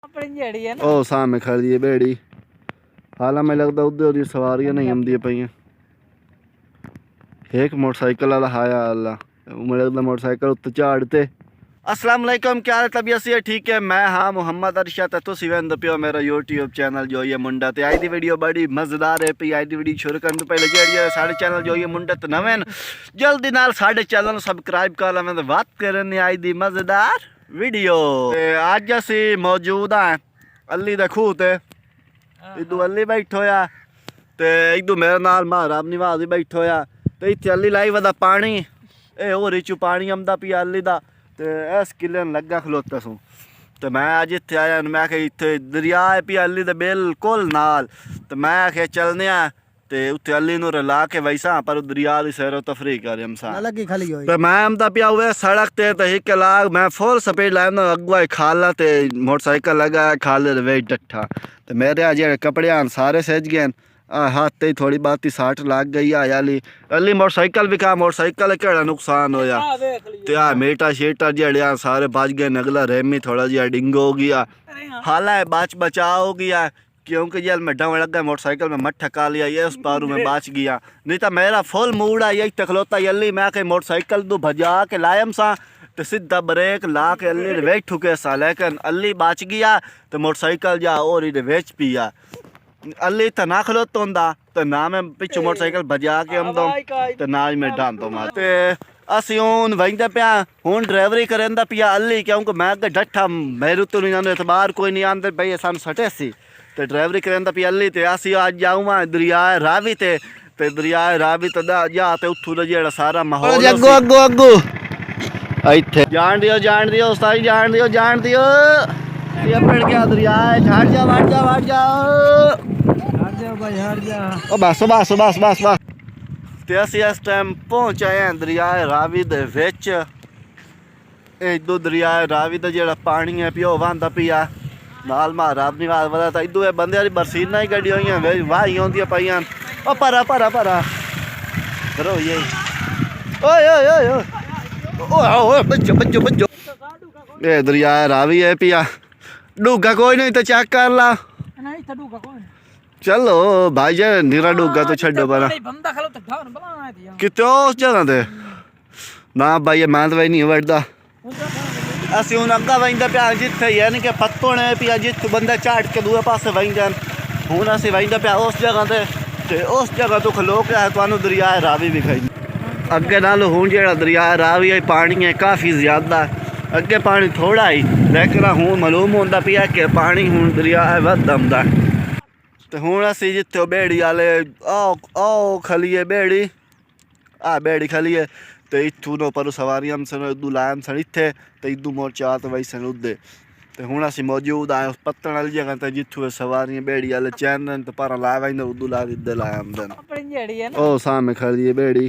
ओ सामने खड़ी है बेड़ी। हाला मैं लगता उधर सवारियां नहीं आमदी पईयां। एक मोटरसाइकिल वाला हाया अल्लाह मैं लगता मोटरसाइकिल उत्ते झाड़ते। अस्सलाम वालेकुम, क्या हाल तबीयत से ठीक है। मैं हाँ मुहम्मद अरशद तुसी वेंदे पियो मेरा यूट्यूब चैनल जो ये मुंडा ते आई दी वीडियो बड़ी मज़ेदार है पी। आई दी वीडियो शुरू करने तो पहले जेह्ड़ी साढ़े चैनल जो ये मुंडा ते नवे जल्दी नाल साढ़े चैनल सब्सक्राइब कर लें। बात करने आई दी मज़ेदार वीडियो। अज असी मौजूद हैं अली दे खूह ते। इदू अली बैठो होया ते इदू मेरे नाल महाराब निवाज भी बैठो होया ते इत्थे अली लाई वदा पानी ए हो रिचू पानी आमदा पिया अली दा ते इस किले लग्गा खलोता सूं ते मैं अज इत्थे आया मैं आखेआ इत्थे दरिया है पिया अली दे बिल्कुल नाल ते मैं आखेआ चलने आ ते उत्थे अली नूं रला के वैसा पर दरिया दी सैरो तफरी कर ते मैं आमदा पिया हुए सड़क ते हिक लाग मैं फुल स्पीड लाया अगुआ खाला ते मोटरसाइकिल लगा खाले दे वेच डट्ठा ते मेरे जेह्ड़े कपड़े हैं सारे सिज गए हाथ ते थोड़ी बात ही साठ लग गई अली अली मोटरसाइकिल भी कहा मोटरसाइकिल केड़ा नुकसान होया ते मेटा शेटा जेड़े सारे बच गए। नगला रेमी थोड़ा जिहा डिंग हो गया हाला बचा हो गया क्योंकि जल मैं डंग लग गया मोटरसाइकिल में मट्ठा का लिया ये उस पारू में बच गया नहीं तो मेरा फुल मूड आ यही तखलोता अली मैं के मोटरसाइकिल तू भजा के लायम सा तो सीधा ब्रेक ला के अली वेच ठुके सा लेकिन अली बच गया तो मोटरसाइकिल जा और वेच पिया अली तो ना खलोता होंदा तो ना मैं पिछू मोटरसाइकिल भजा के आंदा तो ना ही मैं डांदा मार ते असी हूँ वहींदे पिया हूँ ड्राइवरी करेंदा पिया अली क्योंकि मैं अगर डट्ठा मेरे तो नहीं एतबार कोई नहीं आंदे भाई सानू सटे सी ते ड्राइवरी करेंदा पिया अली ते असी अज जाऊँ दरिया रावी ते दरिया रावी तो जा ते उत्थू दा जेड़ा सारा माहौल अगो अगो अगो इत्थे जान दियो उस्ताद जान दियो ये पड़ गया दरिया हट जा भाई हट जा ओ बस ते असी इस टाइम पहुंच आए हैं दरिया रावी दे विच। इदू दरिया रावी दा जेड़ा पानी है पियो वांदा पिया नाल महाराब निवाज वाला था इदू बंदे दी बरसीना ही गड्डी होई वाही होंदियां पईयां ओ परा करो ये ओए बच्चो ये दरिया रावी है पिया डूगा कोई नहीं तो चेक कर ला चलो भाई जी नीरा डूगा तो छो परा कितने उस जगह ते ना भाई मैं तो नहीं बैठता असी हूँ अग्गा वहींदा पिया जिथे यानी कि पत्तो ने पिया जित बंदा झाट के दूए पासे वहींदे हूँ असी वहींदा पिया उस जगह ते उस जगह तो खलो के तुहानू दरिया रावी विखाई अगे नाल हूँ जेड़ा दरिया रावी है पानी है काफ़ी ज़्यादा अगे पानी थोड़ा ही लेकिन हूँ मालूम होंदा पिया कि पानी हूँ दरिया वध आंदा तो हूँ असी जिथे बेड़ी आले आओ खलीए बेड़ी बेड़ी खलीए तो इतू नो पर सवारियां सन इदू लायम सन इत्थे तो इदू मोर्चा तो वही सन उदे तो हूँ असी मौजूद आए उस पत्तन वाली जगह ते जिथू सवारियां बेड़ी आले चैन तो पर ला वही उदू ला इधर लाया ओ सामने खड़ी है बेड़ी।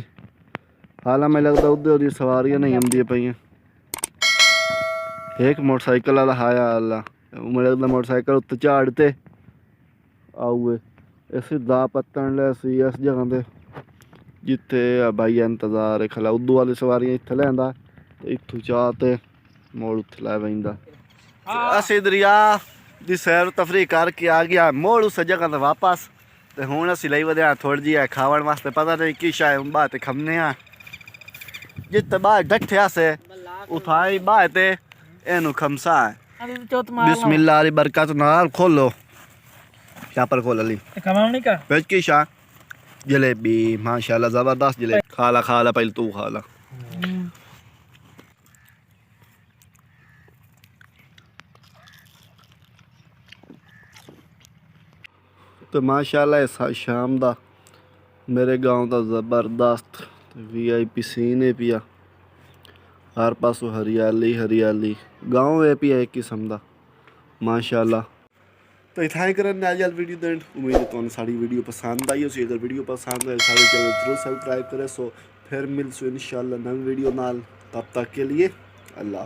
हाला मैं लगता उधर सवारियां नहीं आमदी पईयां। एक मोटरसाइकिल वाला हाया अल्लाह मैं लगता मोटरसाइकिल उत्ते झाड़ते आऊए सीधा पत्तन ले सी इस जगह ते जिथे भाई इंतजार है खला उदू वाली सवारियां इत्थे लैंदा ते इत्थू चाह ते मोड़ उत्थे लै वहींदा। असी दरिया दी सैर तफरी करके आ गया मोड़ उस जगह ते वापस ते हुण असी लई वधे थोड़ी जी खावन वास्ते पता नहीं की शायद बात खमने आ जिते बाहर डट्ठे से उठाई बात एनु खमसा है बिस्मिल्लाह री बरकत नाल खोलो यहाँ पर खोल अली वेज की शाह जलेबी माशाल्लाह जबरदस्त जलेबी खाला पहले तू खाला तो माशाल्लाह शाम दा मेरे गांव दा जबरदस्त VIP सीन है पिया हर पासों हरियाली गांव है पिया एक किस्म दा माशाल्लाह। तो इतना ही करने आज वीडियो दें उम्मीद है तुम्हें सारी वीडियो पसंद आई हो। अगर वीडियो पसंद आए सारे चैनल जरूर सब्सक्राइब करें। सो फिर मिलसू इंशाल्लाह नई वीडियो नाल तब तक के लिए अल्लाह।